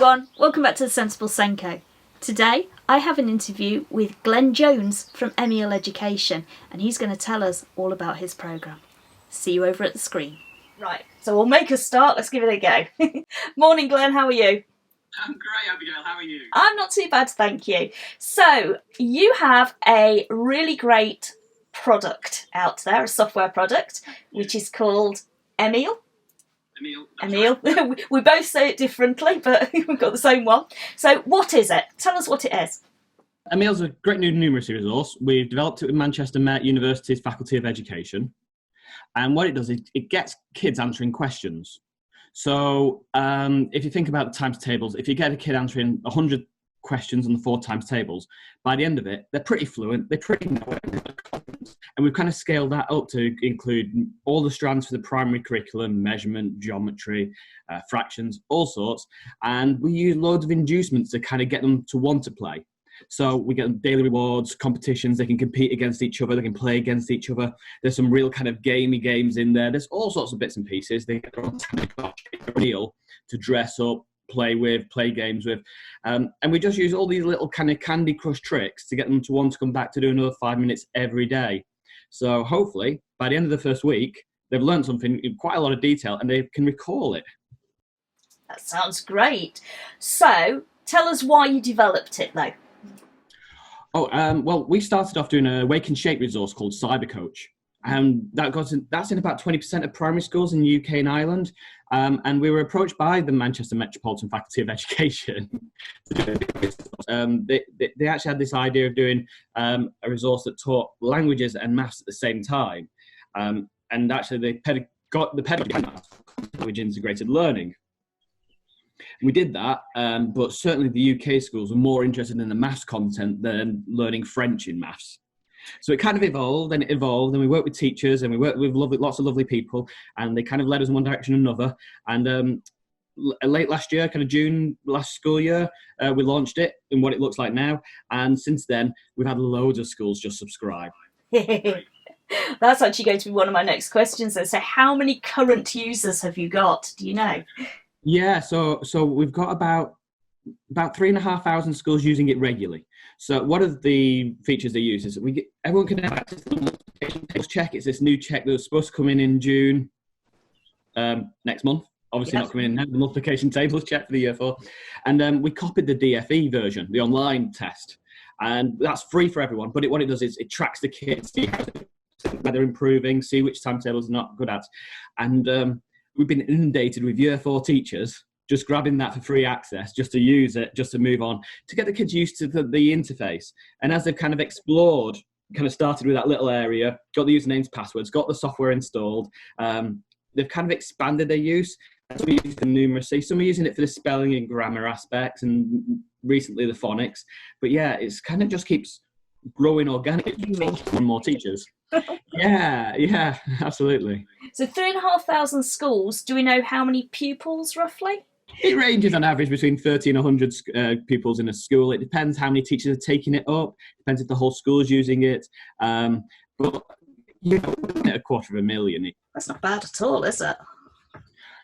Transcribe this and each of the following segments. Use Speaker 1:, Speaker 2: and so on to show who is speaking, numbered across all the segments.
Speaker 1: everyone, welcome back to the SENsible SENCO. Today I have an interview with Glen Jones from Emile Education, and he's going to tell us all about his programme. See you over at the screen. Right, so we'll make a start, let's give it a go. Morning Glen, how are you?
Speaker 2: I'm great, Abigail, how are you?
Speaker 1: I'm not too bad, thank you. So, you have a really great product out there, a software product, which is called Emile. Emile.
Speaker 2: Right.
Speaker 1: We both say it differently, but we've got the same one. So what is it? Tell us what it is.
Speaker 3: Emile's a great new numeracy resource. We've developed it with Manchester Met University's Faculty of Education. And what it does is it gets kids answering questions. So if you think about the times tables, if you get a kid answering 100 questions on the 4 times tables, by the end of it, they're pretty fluent, they pretty know it. And we've kind of scaled that up to include all the strands for the primary curriculum, measurement, geometry, fractions, all sorts. And we use loads of inducements to kind of get them to want to play. So we get them daily rewards, competitions, they can compete against each other, they can play against each other. There's some real kind of gamey games in there. There's all sorts of bits and pieces. They get their own meal to dress up, play with, play games with. And we just use all these little kind of Candy Crush tricks to get them to want to come back to do another 5 minutes every day. So hopefully, by the end of the first week, they've learned something in quite a lot of detail and they can recall it.
Speaker 1: That sounds great. So, tell us why you developed it, though.
Speaker 3: Well, we started off doing a Wake and Shake resource called Cybercoach. And that's in about 20% of primary schools in the UK and Ireland. And we were approached by the Manchester Metropolitan Faculty of Education. They actually had this idea of doing a resource that taught languages and maths at the same time. And actually the pedagogy language integrated learning. We did that, but certainly the UK schools were more interested in the maths content than learning French in maths. So it kind of evolved, and we worked with teachers, and we worked with lots of lovely people, and they kind of led us in one direction or another. And late last year, kind of June last school year, we launched it in what it looks like now. And since then, we've had loads of schools just subscribe.
Speaker 1: That's actually going to be one of my next questions. So how many current users have you got? Do you know?
Speaker 3: Yeah, so we've got about 3,500 schools using it regularly. So one of the features they use is that everyone can have access to the multiplication tables check. It's this new check that was supposed to come in June next month. Obviously not coming in now, the multiplication tables check for the year 4. And we copied the DFE version, the online test. And that's free for everyone. But what it does is it tracks the kids, see how they're improving, see which timetables they're not good at. And we've been inundated with year 4 teachers just grabbing that for free access, just to use it, just to move on, to get the kids used to the interface. And as they've kind of explored, kind of started with that little area, got the usernames, passwords, got the software installed, they've kind of expanded their use. And some are using the numeracy, some are using it for the spelling and grammar aspects, and recently the phonics. But yeah, it's kind of just keeps growing organically, more and more teachers. Yeah, absolutely.
Speaker 1: So 3,500 schools, do we know how many pupils roughly?
Speaker 3: It ranges on average between 30 and 100 pupils in a school. It depends how many teachers are taking it up. Depends if the whole school is using it. But, you know, we're 250,000.
Speaker 1: That's not bad at all, is it?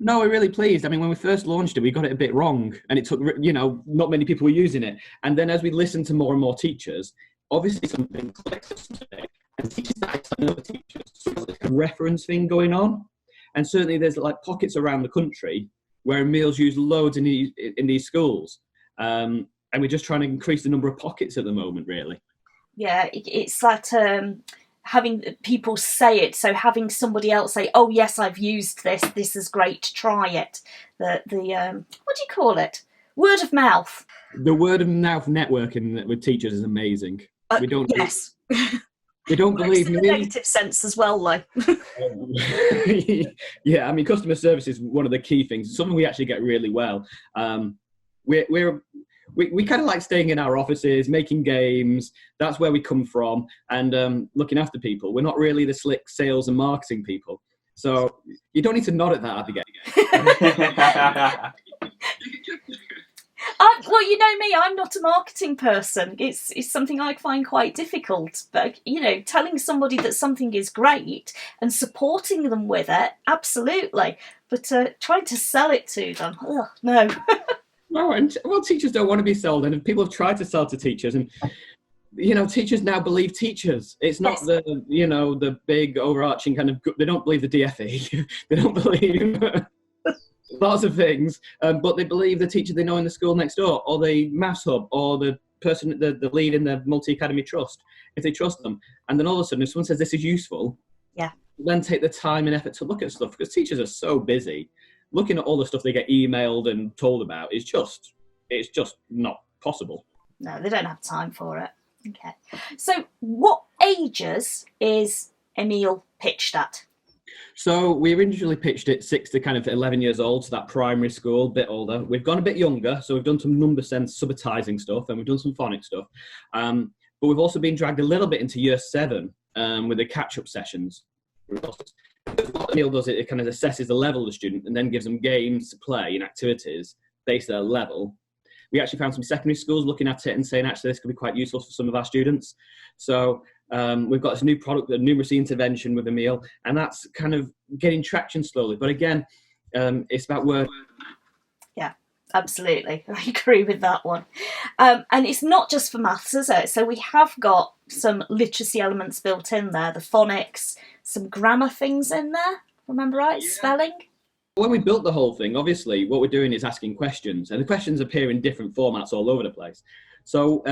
Speaker 3: No, we're really pleased. I mean, when we first launched it, we got it a bit wrong. And it took, not many people were using it. And then as we listened to more and more teachers, obviously something clicks today. And teachers that I know teachers, so there's a reference thing going on. And certainly there's like pockets around the country where Emile's used loads in these schools. And we're just trying to increase the number of pockets at the moment, really.
Speaker 1: Yeah, it's that having people say it. So having somebody else say, oh, yes, I've used this. This is great. Try it. The what do you call it? Word of mouth.
Speaker 3: The word of mouth networking with teachers is amazing. We don't.
Speaker 1: Yes.
Speaker 3: We don't believe
Speaker 1: in the negative sense as well, though.
Speaker 3: Yeah, I mean, customer service is one of the key things. Something we actually get really well. We kind of like staying in our offices, making games. That's where we come from, and looking after people. We're not really the slick sales and marketing people. So you don't need to nod at that, Abigail.
Speaker 1: Well, you know me, I'm not a marketing person. It's something I find quite difficult. But, telling somebody that something is great and supporting them with it, absolutely. But trying to sell it to them, no.
Speaker 3: Well, teachers don't want to be sold, and people have tried to sell to teachers, and teachers now believe teachers. It's not the big overarching kind of. They don't believe the DFE. They don't believe lots of things, but they believe the teacher they know in the school next door, or the maths hub, or the person, the lead in the multi-academy trust. If they trust them, and then all of a sudden, if someone says this is useful, then take the time and effort to look at stuff, because teachers are so busy. Looking at all the stuff they get emailed and told about it's just not possible.
Speaker 1: No, they don't have time for it. Okay. So what ages is Emile pitched at?
Speaker 3: So we originally pitched it 6 to kind of 11 years old, so that primary school, a bit older. We've gone a bit younger, so we've done some number sense subitizing stuff, and we've done some phonics stuff. But we've also been dragged a little bit into year 7 with the catch-up sessions. What Emile does, it kind of assesses the level of the student and then gives them games to play and activities based on their level. We actually found some secondary schools looking at it and saying, actually, this could be quite useful for some of our students. So we've got this new product, the Numeracy intervention with Emile, and that's kind of getting traction slowly. But again, it's about word.
Speaker 1: Yeah, absolutely. I agree with that one. And it's not just for maths, is it? So we have got some literacy elements built in there, the phonics, some grammar things in there. Remember right? Yeah. Spelling.
Speaker 3: When we built the whole thing, obviously, what we're doing is asking questions, and the questions appear in different formats all over the place. So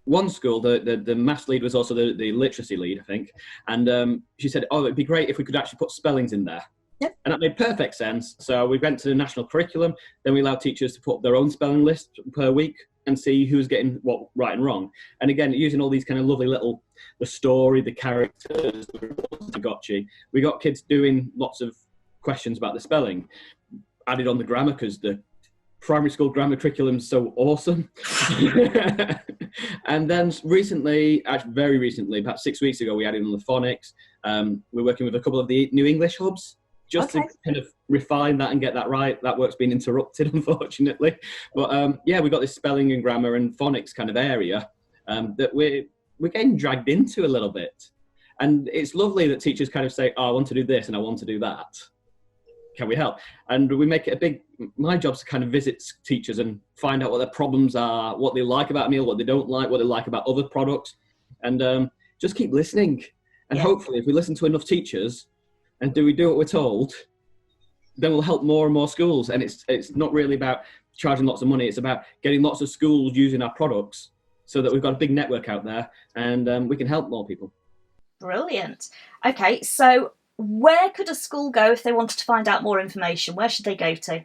Speaker 3: one school, the maths lead was also the literacy lead, I think, and she said, it'd be great if we could actually put spellings in there.
Speaker 1: Yep.
Speaker 3: And that made perfect sense. So we went to the national curriculum, then we allowed teachers to put their own spelling list per week and see who's getting what right and wrong. And again, using all these kind of lovely little, the story, the characters, the gotcha, we got kids doing lots of questions about the spelling, added on the grammar, because the primary school grammar curriculum's so awesome. And then recently, actually very recently, about 6 weeks ago, we added on the phonics. We're working with a couple of the new English hubs, just to kind of refine that and get that right. That work's been interrupted, unfortunately. But we got this spelling and grammar and phonics kind of area that we're getting dragged into a little bit. And it's lovely that teachers kind of say, I want to do this and I want to do that. Can we help? And we make it my job's to kind of visit teachers and find out what their problems are, what they like about Emile, what they don't like, what they like about other products, and just keep listening. And hopefully if we listen to enough teachers and we do what we're told, then we'll help more and more schools. And it's not really about charging lots of money. It's about getting lots of schools using our products so that we've got a big network out there and we can help more people. Brilliant.
Speaker 1: Okay, so where could a school go if they wanted to find out more information? Where should they go to?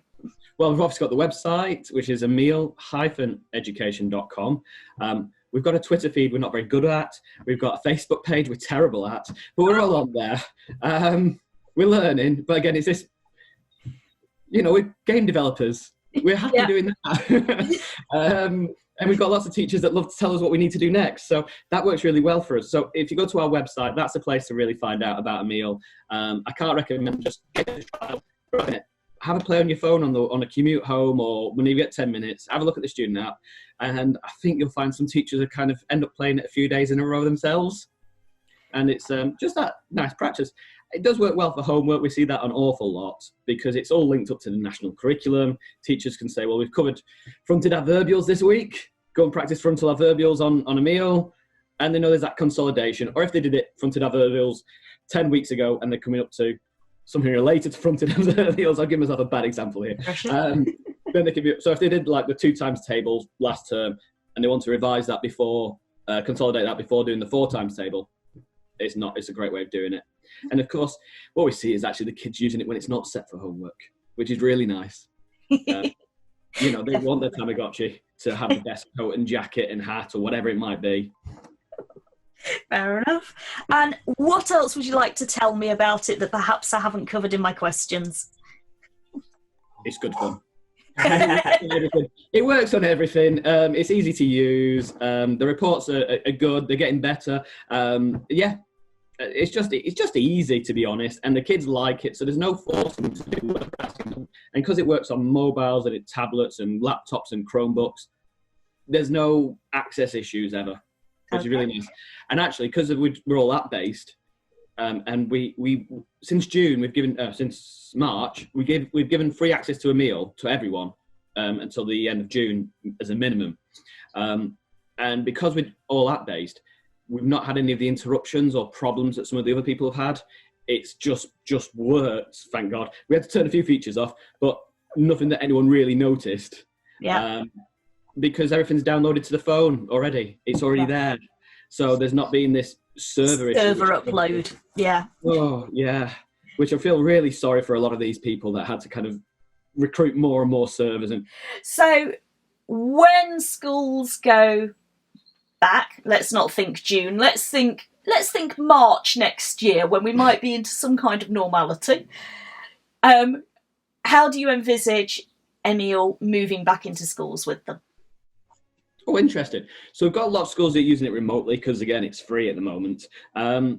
Speaker 3: Well, we've obviously got the website, which is Emile-Education.com. We've got a Twitter feed we're not very good at. We've got a Facebook page we're terrible at, but we're all on there. We're learning, but again, it's this, we're game developers. We're happy doing that. And we've got lots of teachers that love to tell us what we need to do next. So that works really well for us. So if you go to our website, that's the place to really find out about Emile. I can't recommend just get a trial, have a play on your phone on a commute home, or when you get 10 minutes, have a look at the student app. And I think you'll find some teachers that kind of end up playing it a few days in a row themselves. And it's just that nice practice. It does work well for homework. We see that an awful lot because it's all linked up to the national curriculum. Teachers can say, well, we've covered fronted adverbials this week. Go and practice frontal adverbials on Emile. And they know there's that consolidation. Or if they did it fronted adverbials 10 weeks ago and they're coming up to something related to fronted adverbials, I'll give myself a bad example here. Then they can be, so if they did like the 2 times table last term and they want to revise that before, consolidate that before doing the 4 times table, it's a great way of doing it. And of course, what we see is actually the kids using it when it's not set for homework, which is really nice. They want their Tamagotchi to have the best coat and jacket and hat or whatever it might be.
Speaker 1: Fair enough. And what else would you like to tell me about it that perhaps I haven't covered in my questions?
Speaker 3: It's good fun. It works on everything. It's easy to use. The reports are good. They're getting better. It's just easy, to be honest, and the kids like it. So there's no forcing to do what we're asking them. And because it works on mobiles and tablets and laptops and Chromebooks, there's no access issues ever, which is really nice. And actually, because we're all app based, and we since June we've given since March we've given free access to Emile to everyone until the end of June as a minimum. And because we're all app-based, we've not had any of the interruptions or problems that some of the other people have had. It's just worked, thank God. We had to turn a few features off, but nothing that anyone really noticed.
Speaker 1: Yeah.
Speaker 3: Because everything's downloaded to the phone already. It's already there. So there's not been this server issue.
Speaker 1: Upload. Yeah.
Speaker 3: Oh, yeah. Which I feel really sorry for a lot of these people that had to kind of recruit more and more servers. And
Speaker 1: so when schools go back, let's not think June, let's think March next year, when we might be into some kind of normality. How do you envisage Emile moving back into schools with them?
Speaker 3: Oh, interesting. So we've got a lot of schools that are using it remotely because, again, it's free at the moment. I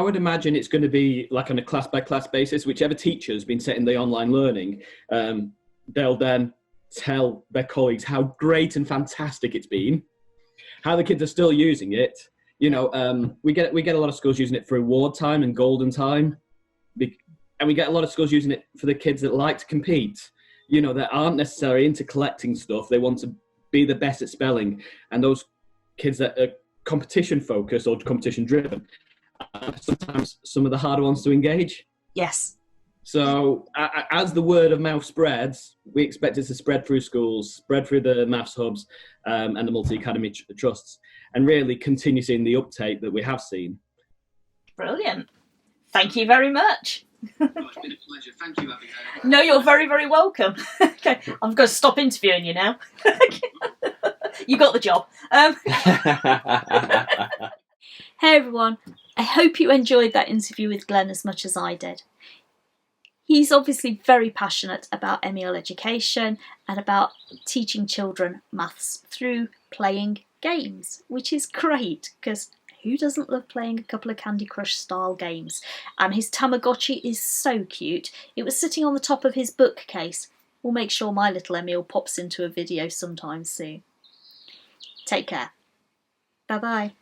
Speaker 3: would imagine it's going to be like on a class-by-class basis. Whichever teacher's been setting the online learning, they'll then tell their colleagues how great and fantastic it's been, how the kids are still using it. You know, we get a lot of schools using it for award time and golden time, and we get a lot of schools using it for the kids that like to compete. You know, that aren't necessarily into collecting stuff. They want to be the best at spelling. And those kids that are competition focused or competition driven, sometimes some of the harder ones to engage.
Speaker 1: Yes.
Speaker 3: So as the word of mouth spreads, we expect it to spread through schools, spread through the maths hubs and the multi-academy trusts, and really continue seeing the uptake that we have seen.
Speaker 1: Brilliant. Thank you very much.
Speaker 2: Oh, it's been a pleasure. Thank you, Abigail.
Speaker 1: No, you're very, very welcome. Okay, I'm going to stop interviewing you now. You got the job. Hey everyone, I hope you enjoyed that interview with Glen as much as I did. He's obviously very passionate about Emile Education and about teaching children maths through playing games, which is great because who doesn't love playing a couple of Candy Crush style games? And his Tamagotchi is so cute. It was sitting on the top of his bookcase. We'll make sure my little Emile pops into a video sometime soon. Take care. Bye bye.